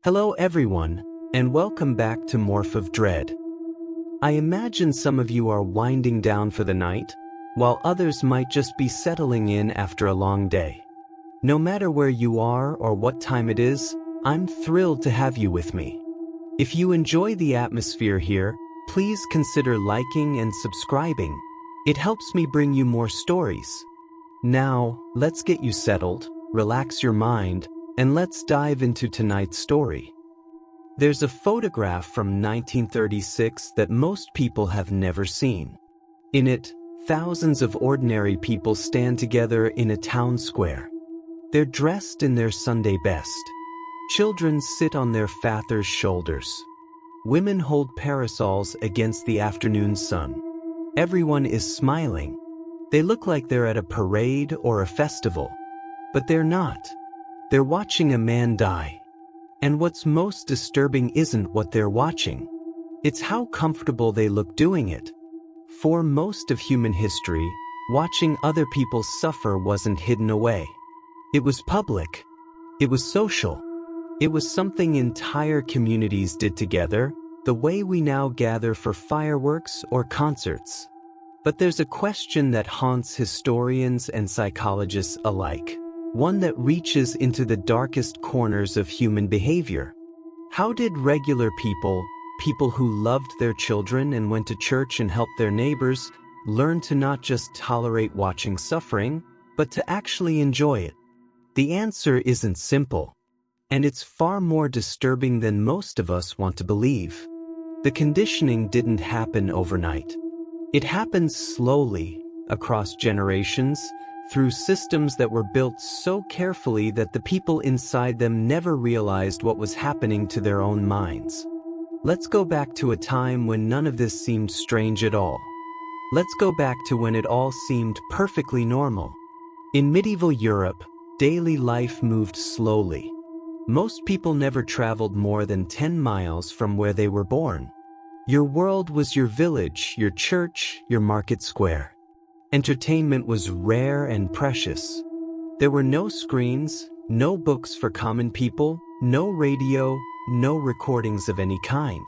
Hello everyone, and welcome back to Morph of Dread. I imagine some of you are winding down for the night, while others might just be settling in after a long day. No matter where you are or what time it is, I'm thrilled to have you with me. If you enjoy the atmosphere here, please consider liking and subscribing. It helps me bring you more stories. Now, let's get you settled, relax your mind, and let's dive into tonight's story. There's a photograph from 1936 that most people have never seen. In it, thousands of ordinary people stand together in a town square. They're dressed in their Sunday best. Children sit on their fathers' shoulders. Women hold parasols against the afternoon sun. Everyone is smiling. They look like they're at a parade or a festival. But they're not. They're watching a man die. And what's most disturbing isn't what they're watching. It's how comfortable they look doing it. For most of human history, watching other people suffer wasn't hidden away. It was public. It was social. It was something entire communities did together, the way we now gather for fireworks or concerts. But there's a question that haunts historians and psychologists alike. One that reaches into the darkest corners of human behavior. How did regular people who loved their children and went to church and helped their neighbors, learn to not just tolerate watching suffering, but to actually enjoy it? The answer isn't simple, and it's far more disturbing than most of us want to believe. The conditioning didn't happen overnight. It happened slowly, across generations, through systems that were built so carefully that the people inside them never realized what was happening to their own minds. Let's go back to a time when none of this seemed strange at all. Let's go back to when it all seemed perfectly normal. In medieval Europe, daily life moved slowly. Most people never traveled more than 10 miles from where they were born. Your world was your village, your church, your market square. Entertainment was rare and precious. There were no screens, no books for common people, no radio, no recordings of any kind.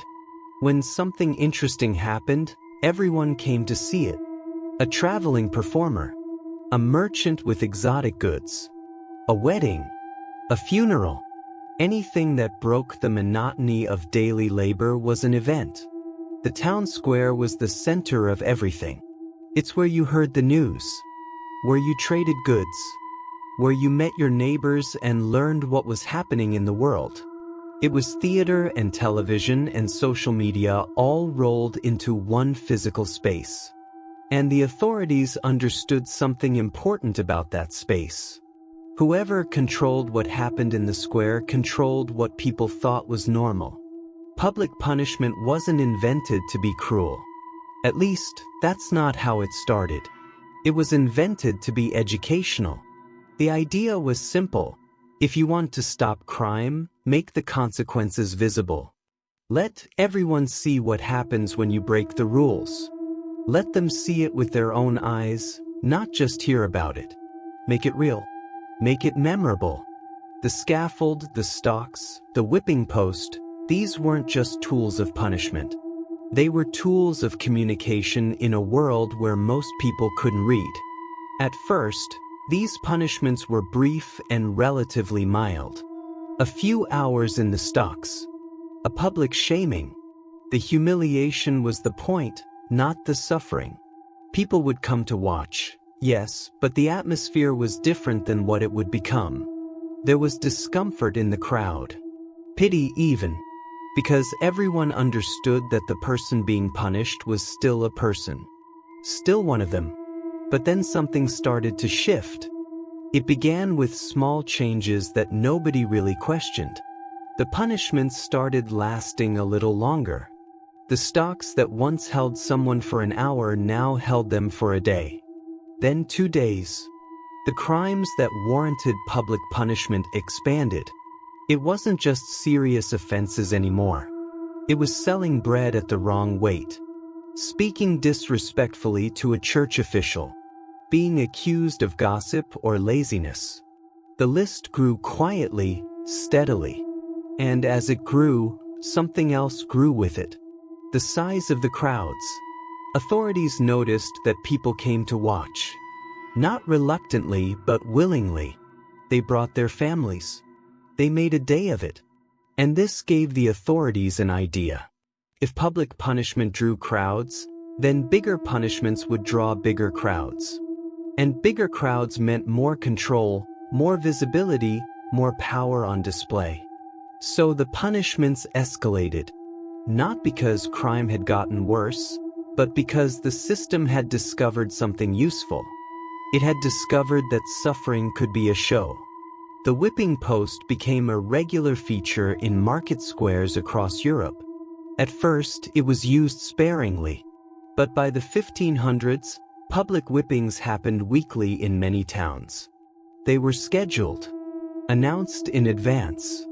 When something interesting happened, everyone came to see it. A traveling performer, a merchant with exotic goods, a wedding, a funeral. Anything that broke the monotony of daily labor was an event. The town square was the center of everything. It's where you heard the news, where you traded goods, where you met your neighbors and learned what was happening in the world. It was theater and television and social media all rolled into one physical space. And the authorities understood something important about that space. Whoever controlled what happened in the square controlled what people thought was normal. Public punishment wasn't invented to be cruel. At least, that's not how it started. It was invented to be educational. The idea was simple. If you want to stop crime, make the consequences visible. Let everyone see what happens when you break the rules. Let them see it with their own eyes, not just hear about it. Make it real. Make it memorable. The scaffold, the stocks, the whipping post, these weren't just tools of punishment. They were tools of communication in a world where most people couldn't read. At first, these punishments were brief and relatively mild. A few hours in the stocks. A public shaming. The humiliation was the point, not the suffering. People would come to watch, yes, but the atmosphere was different than what it would become. There was discomfort in the crowd. Pity even. Because everyone understood that the person being punished was still a person. Still one of them. But then something started to shift. It began with small changes that nobody really questioned. The punishments started lasting a little longer. The stocks that once held someone for an hour now held them for a day. Then 2 days. The crimes that warranted public punishment expanded. It wasn't just serious offenses anymore. It was selling bread at the wrong weight, speaking disrespectfully to a church official, being accused of gossip or laziness. The list grew quietly, steadily. And as it grew, something else grew with it. The size of the crowds. Authorities noticed that people came to watch. Not reluctantly, but willingly. They brought their families. They made a day of it. And this gave the authorities an idea. If public punishment drew crowds, then bigger punishments would draw bigger crowds. And bigger crowds meant more control, more visibility, more power on display. So the punishments escalated, not because crime had gotten worse, but because the system had discovered something useful. It had discovered that suffering could be a show. The whipping post became a regular feature in market squares across Europe. At first, it was used sparingly, but by the 1500s, public whippings happened weekly in many towns. They were scheduled, announced in advance.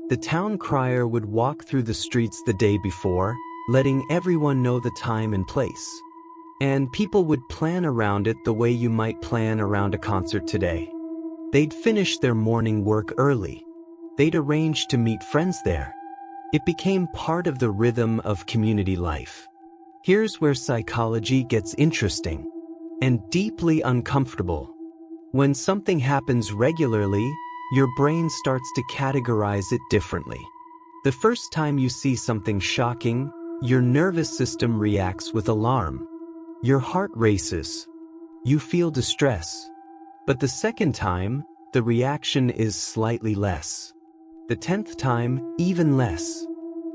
The town crier would walk through the streets the day before, letting everyone know the time and place. And people would plan around it the way you might plan around a concert today. They'd finish their morning work early. They'd arrange to meet friends there. It became part of the rhythm of community life. Here's where psychology gets interesting and deeply uncomfortable. When something happens regularly, your brain starts to categorize it differently. The first time you see something shocking, your nervous system reacts with alarm. Your heart races. You feel distress. But the second time, the reaction is slightly less. The 10th time, even less.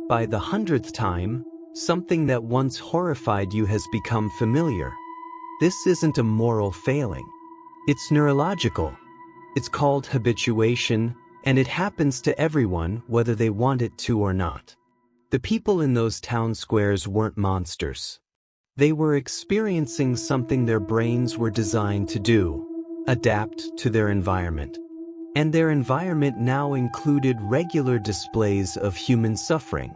By the 100th time, something that once horrified you has become familiar. This isn't a moral failing. It's neurological. It's called habituation, and it happens to everyone whether they want it to or not. The people in those town squares weren't monsters. They were experiencing something their brains were designed to do, adapt to their environment. And their environment now included regular displays of human suffering.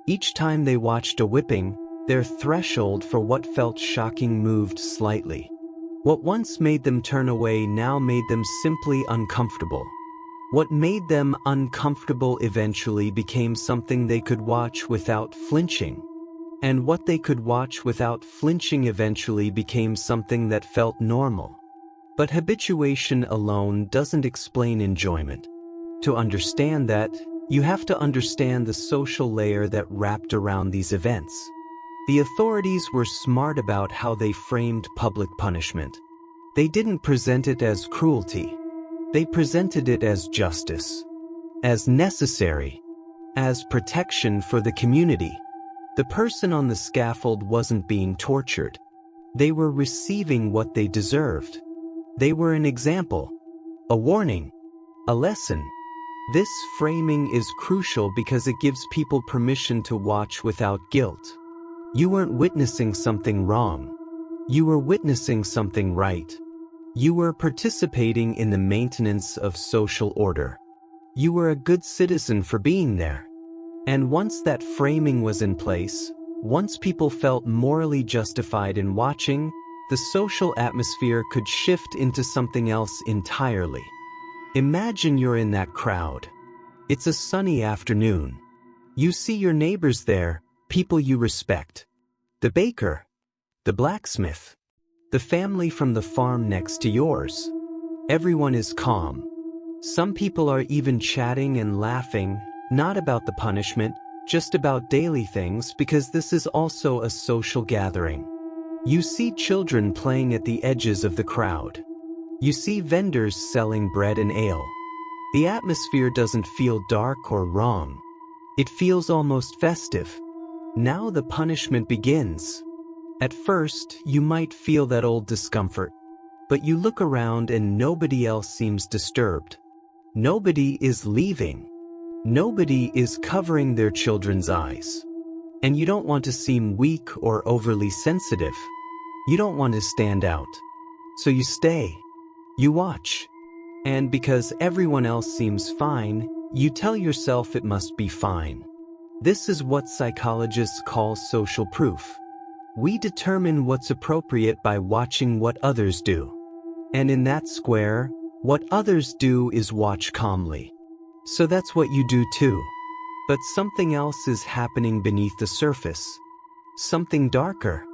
Each time they watched a whipping, their threshold for what felt shocking moved slightly. What once made them turn away now made them simply uncomfortable. What made them uncomfortable eventually became something they could watch without flinching. And what they could watch without flinching eventually became something that felt normal. But habituation alone doesn't explain enjoyment. To understand that, you have to understand the social layer that wrapped around these events. The authorities were smart about how they framed public punishment. They didn't present it as cruelty. They presented it as justice, as necessary, as protection for the community. The person on the scaffold wasn't being tortured. They were receiving what they deserved. They were an example, a warning, a lesson. This framing is crucial because it gives people permission to watch without guilt. You weren't witnessing something wrong. You were witnessing something right. You were participating in the maintenance of social order. You were a good citizen for being there. And once that framing was in place, once people felt morally justified in watching, the social atmosphere could shift into something else entirely. Imagine you're in that crowd. It's a sunny afternoon. You see your neighbors there, people you respect. The baker, the blacksmith, the family from the farm next to yours. Everyone is calm. Some people are even chatting and laughing, not about the punishment, just about daily things, because this is also a social gathering. You see children playing at the edges of the crowd. You see vendors selling bread and ale. The atmosphere doesn't feel dark or wrong. It feels almost festive. Now the punishment begins. At first, you might feel that old discomfort, but you look around and nobody else seems disturbed. Nobody is leaving. Nobody is covering their children's eyes. And you don't want to seem weak or overly sensitive. You don't want to stand out. So you stay. You watch. And because everyone else seems fine, you tell yourself it must be fine. This is what psychologists call social proof. We determine what's appropriate by watching what others do. And in that square, what others do is watch calmly. So that's what you do too. But something else is happening beneath the surface. Something darker.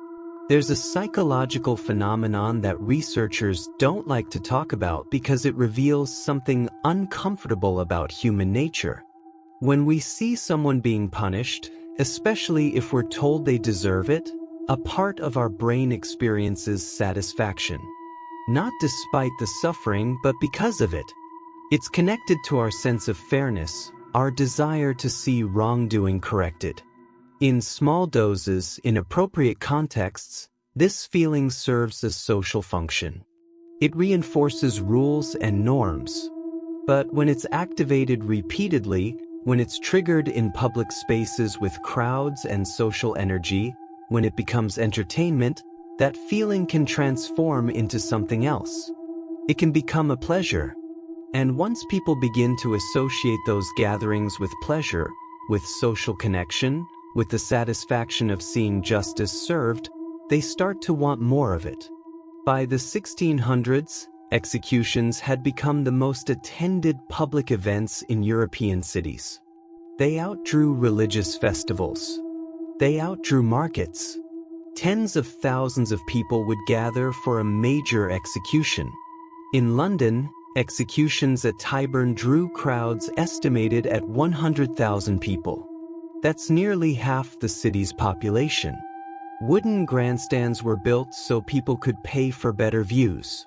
There's a psychological phenomenon that researchers don't like to talk about because it reveals something uncomfortable about human nature. When we see someone being punished, especially if we're told they deserve it, a part of our brain experiences satisfaction. Not despite the suffering, but because of it. It's connected to our sense of fairness, our desire to see wrongdoing corrected. In small doses, in appropriate contexts, this feeling serves a social function. It reinforces rules and norms. But when it's activated repeatedly, when it's triggered in public spaces with crowds and social energy, when it becomes entertainment, that feeling can transform into something else. It can become a pleasure. And once people begin to associate those gatherings with pleasure, with social connection, with the satisfaction of seeing justice served, they start to want more of it. By the 1600s, executions had become the most attended public events in European cities. They outdrew religious festivals. They outdrew markets. Tens of thousands of people would gather for a major execution. In London, executions at Tyburn drew crowds estimated at 100,000 people. That's nearly half the city's population. Wooden grandstands were built so people could pay for better views.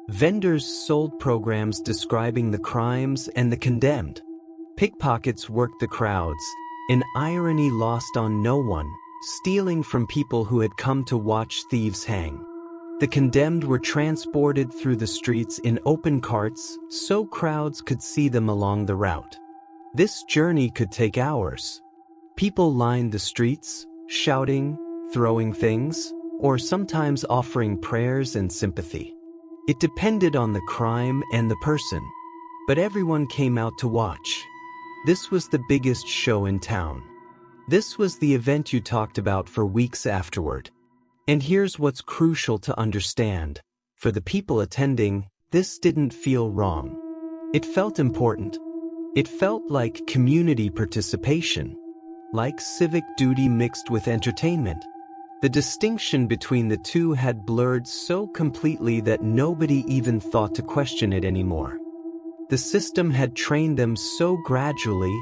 Vendors sold programs describing the crimes and the condemned. Pickpockets worked the crowds, an irony lost on no one, stealing from people who had come to watch thieves hang. The condemned were transported through the streets in open carts so crowds could see them along the route. This journey could take hours. People lined the streets, shouting, throwing things, or sometimes offering prayers and sympathy. It depended on the crime and the person, but everyone came out to watch. This was the biggest show in town. This was the event you talked about for weeks afterward. And here's what's crucial to understand. For the people attending, this didn't feel wrong. It felt important. It felt like community participation, like civic duty mixed with entertainment. The distinction between the two had blurred so completely that nobody even thought to question it anymore. The system had trained them so gradually,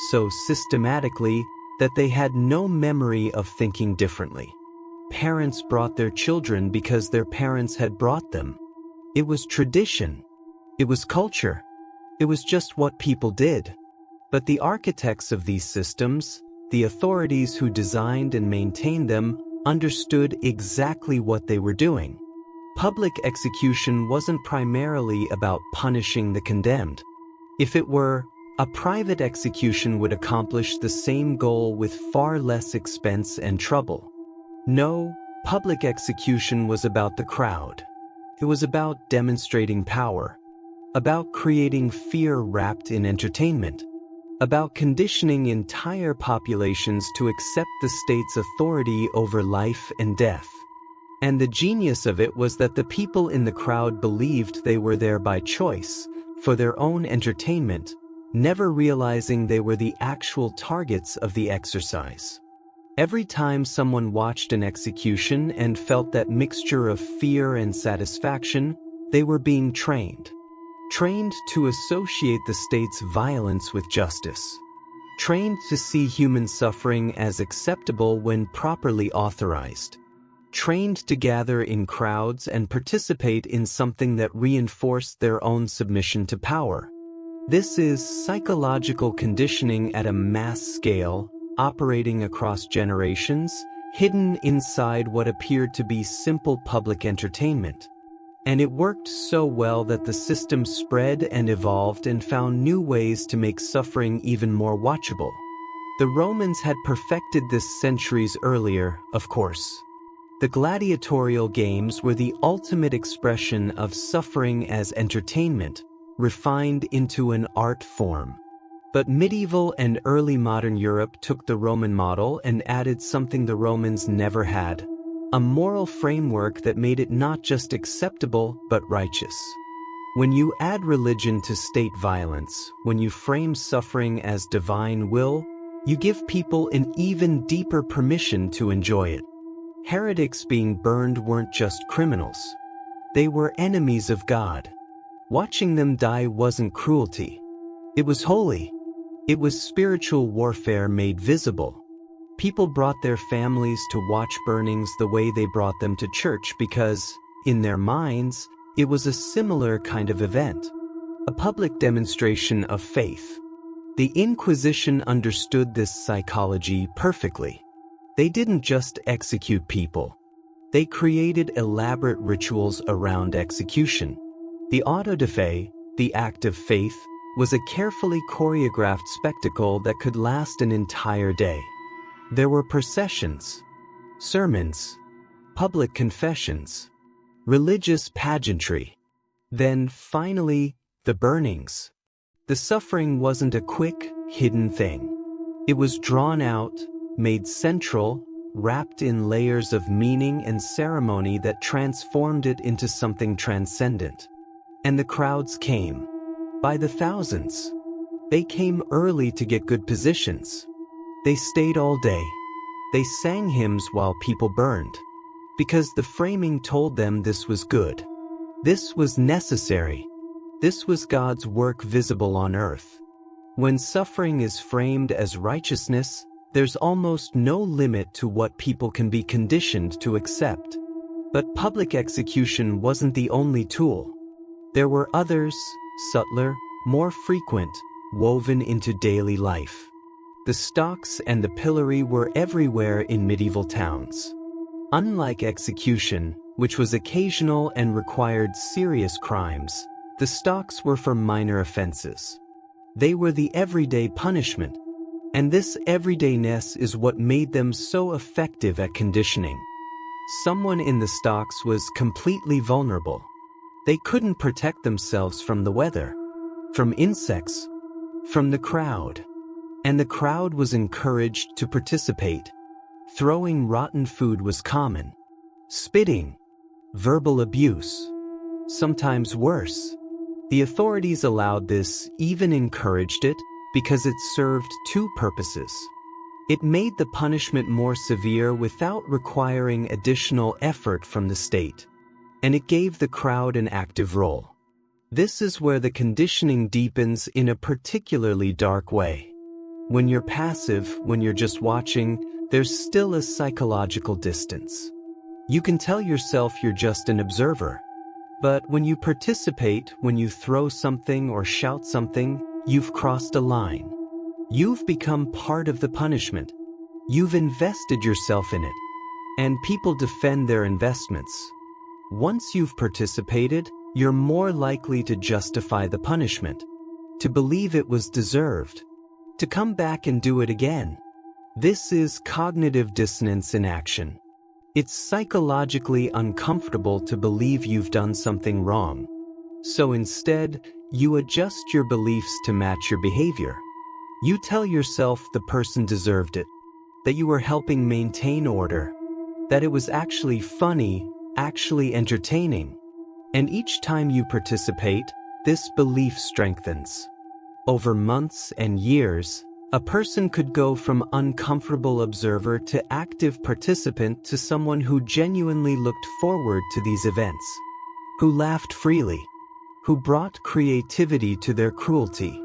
so systematically, that they had no memory of thinking differently. Parents brought their children because their parents had brought them. It was tradition. It was culture. It was just what people did. But the architects of these systems, the authorities who designed and maintained them, understood exactly what they were doing. Public execution wasn't primarily about punishing the condemned. If it were, a private execution would accomplish the same goal with far less expense and trouble. No, public execution was about the crowd. It was about demonstrating power, about creating fear wrapped in entertainment, about conditioning entire populations to accept the state's authority over life and death. And the genius of it was that the people in the crowd believed they were there by choice, for their own entertainment, never realizing they were the actual targets of the exercise. Every time someone watched an execution and felt that mixture of fear and satisfaction, they were being trained. Trained to associate the state's violence with justice. Trained to see human suffering as acceptable when properly authorized. Trained to gather in crowds and participate in something that reinforced their own submission to power. This is psychological conditioning at a mass scale, operating across generations, hidden inside what appeared to be simple public entertainment. And it worked so well that the system spread and evolved and found new ways to make suffering even more watchable. The Romans had perfected this centuries earlier, of course. The gladiatorial games were the ultimate expression of suffering as entertainment, refined into an art form. But medieval and early modern Europe took the Roman model and added something the Romans never had. A moral framework that made it not just acceptable, but righteous. When you add religion to state violence, when you frame suffering as divine will, You give people an even deeper permission to enjoy it. Heretics being burned weren't just criminals. They were enemies of God. Watching them die wasn't cruelty. It was holy. It was spiritual warfare made visible. People brought their families to watch burnings the way they brought them to church because, in their minds, it was a similar kind of event. A public demonstration of faith. The Inquisition understood this psychology perfectly. They didn't just execute people. They created elaborate rituals around execution. The auto de fe, the act of faith, was a carefully choreographed spectacle that could last an entire day. There were processions, sermons, public confessions, religious pageantry. Then, finally, the burnings. The suffering wasn't a quick, hidden thing. It was drawn out, made central, wrapped in layers of meaning and ceremony that transformed it into something transcendent. And the crowds came. By the thousands. They came early to get good positions. They stayed all day. They sang hymns while people burned. Because the framing told them this was good. This was necessary. This was God's work visible on earth. When suffering is framed as righteousness, there's almost no limit to what people can be conditioned to accept. But public execution wasn't the only tool. There were others, subtler, more frequent, woven into daily life. The stocks and the pillory were everywhere in medieval towns. Unlike execution, which was occasional and required serious crimes, the stocks were for minor offenses. They were the everyday punishment, and this everydayness is what made them so effective at conditioning. Someone in the stocks was completely vulnerable. They couldn't protect themselves from the weather, from insects, from the crowd. And the crowd was encouraged to participate. Throwing rotten food was common. Spitting, verbal abuse, sometimes worse. The authorities allowed this, even encouraged it, because it served two purposes. It made the punishment more severe without requiring additional effort from the state. And it gave the crowd an active role. This is where the conditioning deepens in a particularly dark way. When you're passive, when you're just watching, there's still a psychological distance. You can tell yourself you're just an observer. But when you participate, when you throw something or shout something, you've crossed a line. You've become part of the punishment. You've invested yourself in it. And people defend their investments. Once you've participated, you're more likely to justify the punishment, to believe it was deserved, to come back and do it again. This is cognitive dissonance in action. It's psychologically uncomfortable to believe you've done something wrong. So instead, you adjust your beliefs to match your behavior. You tell yourself the person deserved it, that you were helping maintain order, that it was actually funny, actually entertaining. And each time you participate, this belief strengthens. Over months and years, a person could go from uncomfortable observer to active participant to someone who genuinely looked forward to these events, who laughed freely, who brought creativity to their cruelty,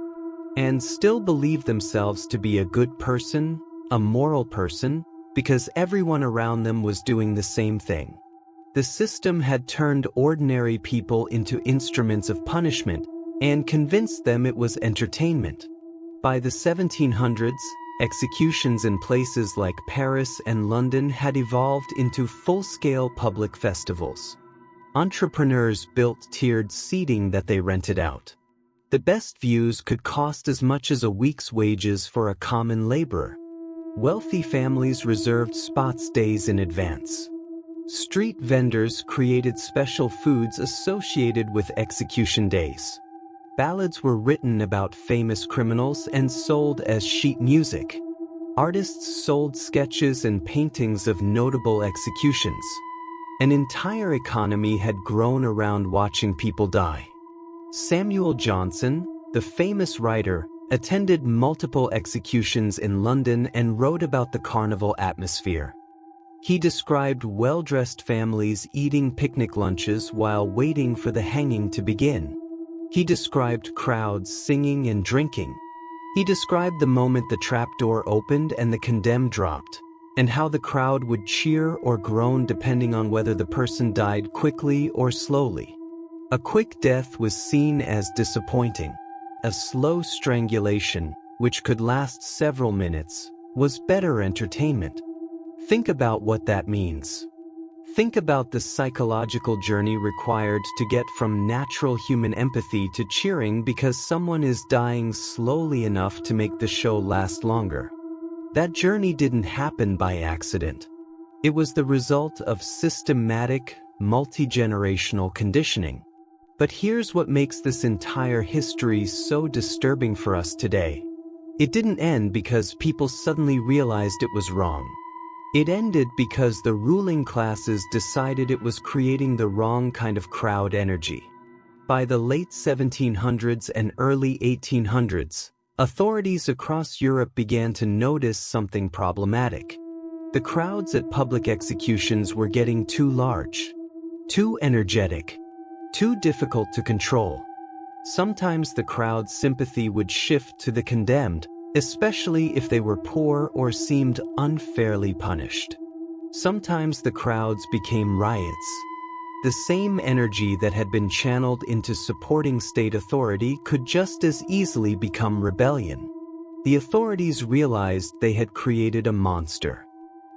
and still believed themselves to be a good person, a moral person, because everyone around them was doing the same thing. The system had turned ordinary people into instruments of punishment and convinced them it was entertainment. By the 1700s, executions in places like Paris and London had evolved into full-scale public festivals. Entrepreneurs built tiered seating that they rented out. The best views could cost as much as a week's wages for a common laborer. Wealthy families reserved spots days in advance. Street vendors created special foods associated with execution days. Ballads were written about famous criminals and sold as sheet music. Artists sold sketches and paintings of notable executions. An entire economy had grown around watching people die. Samuel Johnson, the famous writer, attended multiple executions in London, and wrote about the carnival atmosphere. He described well-dressed families eating picnic lunches while waiting for the hanging to begin. He described crowds singing and drinking. He described the moment the trapdoor opened and the condemned dropped, and how the crowd would cheer or groan depending on whether the person died quickly or slowly. A quick death was seen as disappointing. A slow strangulation, which could last several minutes, was better entertainment. Think about what that means. Think about the psychological journey required to get from natural human empathy to cheering because someone is dying slowly enough to make the show last longer. That journey didn't happen by accident. It was the result of systematic, multi-generational conditioning. But here's what makes this entire history so disturbing for us today. It didn't end because people suddenly realized it was wrong. It ended because the ruling classes decided it was creating the wrong kind of crowd energy. By the late 1700s and early 1800s, authorities across Europe began to notice something problematic. The crowds at public executions were getting too large, too energetic, too difficult to control. Sometimes the crowd's sympathy would shift to the condemned, especially if they were poor or seemed unfairly punished. Sometimes the crowds became riots. The same energy that had been channeled into supporting state authority could just as easily become rebellion. The authorities realized they had created a monster.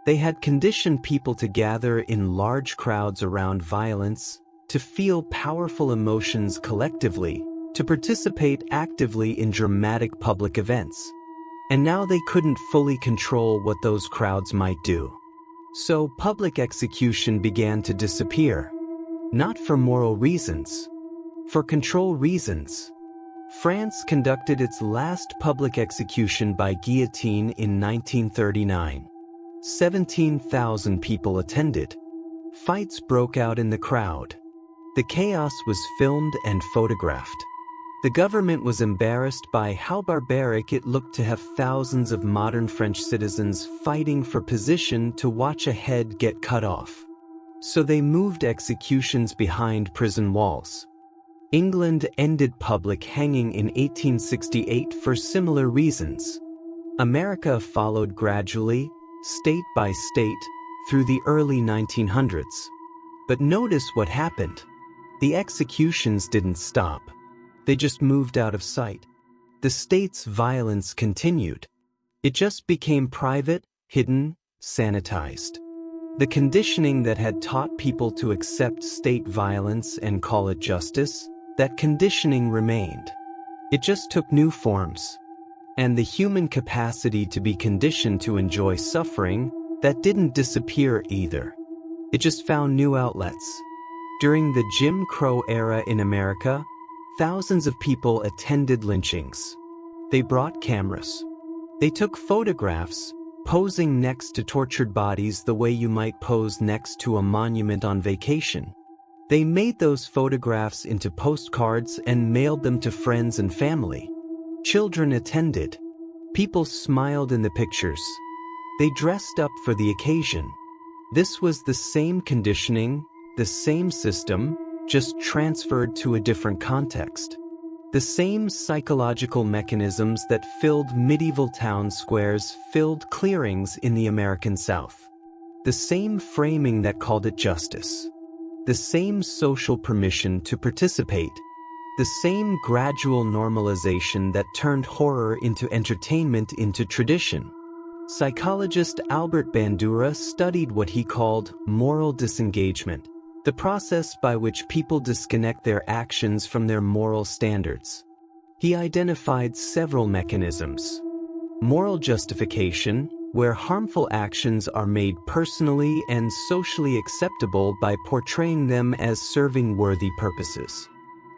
They had conditioned people to gather in large crowds around violence, to feel powerful emotions collectively, to participate actively in dramatic public events. And now they couldn't fully control what those crowds might do. So public execution began to disappear. Not for moral reasons, for control reasons. France conducted its last public execution by guillotine in 1939. 17,000 people attended. Fights broke out in the crowd. The chaos was filmed and photographed. The government was embarrassed by how barbaric it looked to have thousands of modern French citizens fighting for position to watch a head get cut off. So they moved executions behind prison walls. England ended public hanging in 1868 for similar reasons. America followed gradually, state by state, through the early 1900s. But notice what happened. The executions didn't stop. They just moved out of sight. The state's violence continued. It just became private, hidden, sanitized. The conditioning that had taught people to accept state violence and call it justice, that conditioning remained. It just took new forms. And the human capacity to be conditioned to enjoy suffering, that didn't disappear either. It just found new outlets. During the Jim Crow era in America, thousands of people attended lynchings. They brought cameras. They took photographs, posing next to tortured bodies the way you might pose next to a monument on vacation. They made those photographs into postcards and mailed them to friends and family. Children attended. People smiled in the pictures. They dressed up for the occasion. This was the same conditioning, the same system, just transferred to a different context. The same psychological mechanisms that filled medieval town squares filled clearings in the American South. The same framing that called it justice. The same social permission to participate. The same gradual normalization that turned horror into entertainment into tradition. Psychologist Albert Bandura studied what he called moral disengagement, the process by which people disconnect their actions from their moral standards. He identified several mechanisms. Moral justification, where harmful actions are made personally and socially acceptable by portraying them as serving worthy purposes.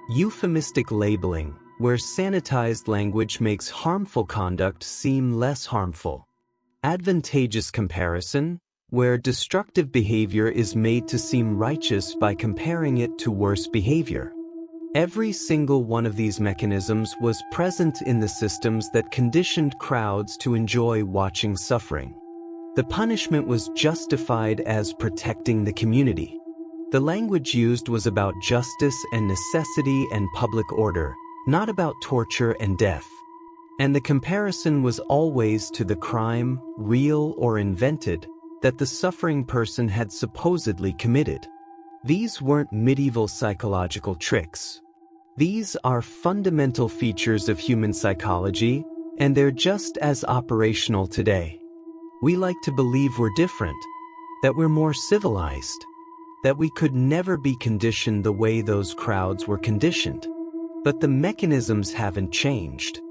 Euphemistic labeling, where sanitized language makes harmful conduct seem less harmful. Advantageous comparison, where destructive behavior is made to seem righteous by comparing it to worse behavior. Every single one of these mechanisms was present in the systems that conditioned crowds to enjoy watching suffering. The punishment was justified as protecting the community. The language used was about justice and necessity and public order, not about torture and death. And the comparison was always to the crime, real or invented, that the suffering person had supposedly committed. These weren't medieval psychological tricks. These are fundamental features of human psychology, and they're just as operational today. We like to believe we're different, that we're more civilized, that we could never be conditioned the way those crowds were conditioned. But the mechanisms haven't changed.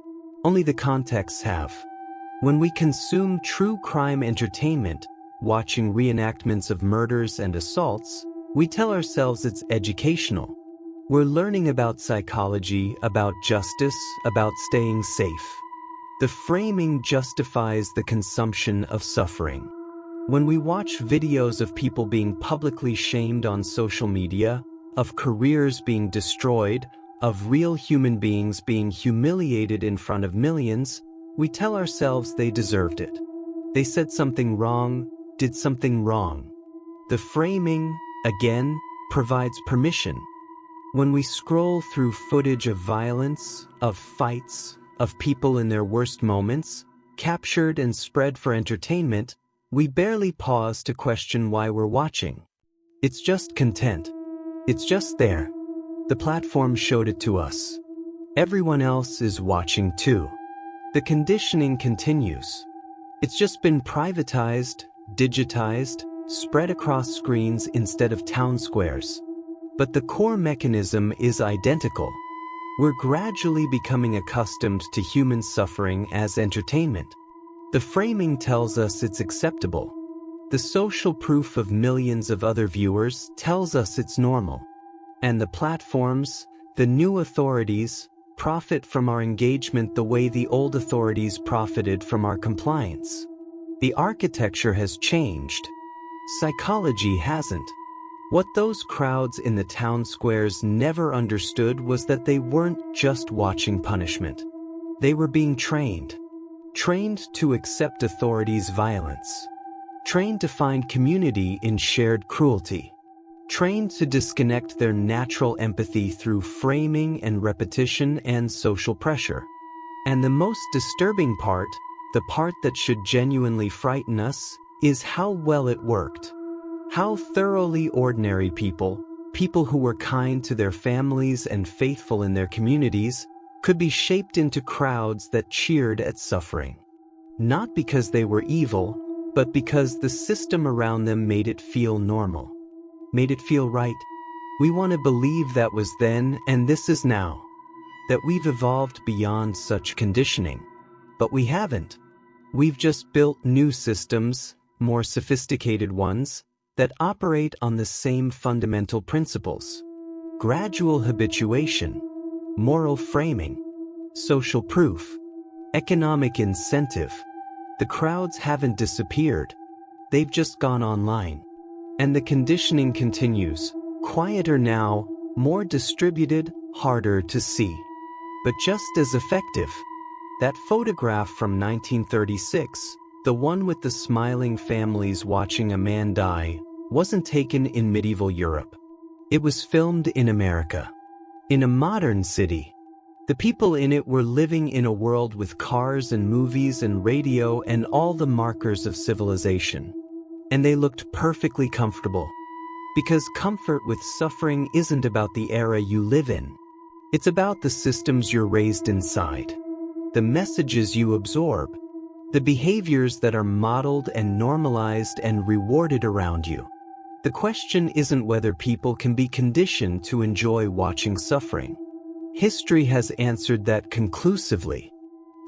Only the contexts have. When we consume true crime entertainment, watching reenactments of murders and assaults, we tell ourselves it's educational. We're learning about psychology, about justice, about staying safe. The framing justifies the consumption of suffering. When we watch videos of people being publicly shamed on social media, of careers being destroyed, of real human beings being humiliated in front of millions, we tell ourselves they deserved it. They said something wrong, did something wrong. The framing, again, provides permission. When we scroll through footage of violence, of fights, of people in their worst moments, captured and spread for entertainment, we barely pause to question why we're watching. It's just content. It's just there. The platform showed it to us. Everyone else is watching too. The conditioning continues. It's just been privatized, digitized, spread across screens instead of town squares. But the core mechanism is identical. We're gradually becoming accustomed to human suffering as entertainment. The framing tells us it's acceptable. The social proof of millions of other viewers tells us it's normal. And the platforms, the new authorities, profit from our engagement the way the old authorities profited from our compliance. The architecture has changed. Psychology hasn't. What those crowds in the town squares never understood was that they weren't just watching punishment. They were being trained. Trained to accept authorities' violence. Trained to find community in shared cruelty. Trained to disconnect their natural empathy through framing and repetition and social pressure. And the most disturbing part, the part that should genuinely frighten us, is how well it worked. How thoroughly ordinary people, people who were kind to their families and faithful in their communities, could be shaped into crowds that cheered at suffering. Not because they were evil, but because the system around them made it feel normal. Made it feel right. We want to believe that was then and this is now. That we've evolved beyond such conditioning. But we haven't. We've just built new systems, more sophisticated ones, that operate on the same fundamental principles. Gradual habituation, moral framing, social proof, economic incentive. The crowds haven't disappeared. They've just gone online. And the conditioning continues, quieter now, more distributed, harder to see. But just as effective. That photograph from 1936, the one with the smiling families watching a man die, wasn't taken in medieval Europe. It was filmed in America. In a modern city. The people in it were living in a world with cars and movies and radio and all the markers of civilization. And they looked perfectly comfortable. Because comfort with suffering isn't about the era you live in. It's about the systems you're raised inside. The messages you absorb. The behaviors that are modeled and normalized and rewarded around you. The question isn't whether people can be conditioned to enjoy watching suffering. History has answered that conclusively.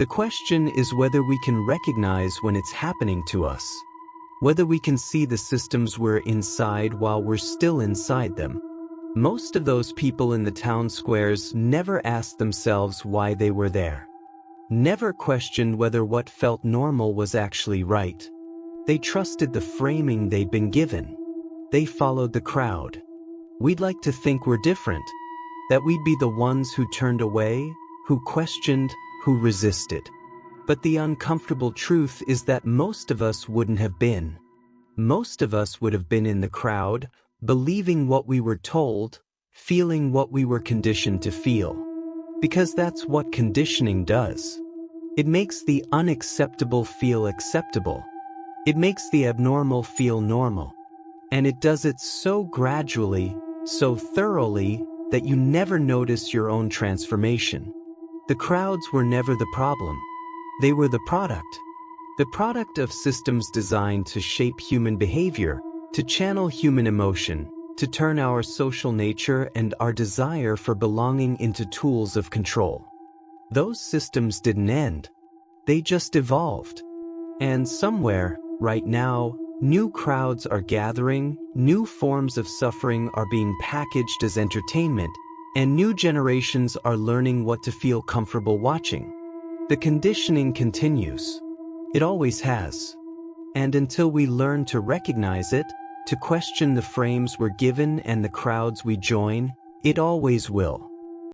The question is whether we can recognize when it's happening to us. Whether we can see the systems we're inside while we're still inside them. Most of those people in the town squares never asked themselves why they were there. Never questioned whether what felt normal was actually right. They trusted the framing they'd been given. They followed the crowd. We'd like to think we're different. that we'd be the ones who turned away, who questioned, who resisted. But the uncomfortable truth is that most of us wouldn't have been. Most of us would have been in the crowd, believing what we were told, feeling what we were conditioned to feel. Because that's what conditioning does. It makes the unacceptable feel acceptable. It makes the abnormal feel normal. And it does it so gradually, so thoroughly, that you never notice your own transformation. The crowds were never the problem. They were the product. The product of systems designed to shape human behavior, to channel human emotion, to turn our social nature and our desire for belonging into tools of control. Those systems didn't end. They just evolved. And somewhere, right now, new crowds are gathering, new forms of suffering are being packaged as entertainment, and new generations are learning what to feel comfortable watching. The conditioning continues. It always has. And until we learn to recognize it, to question the frames we're given and the crowds we join, it always will.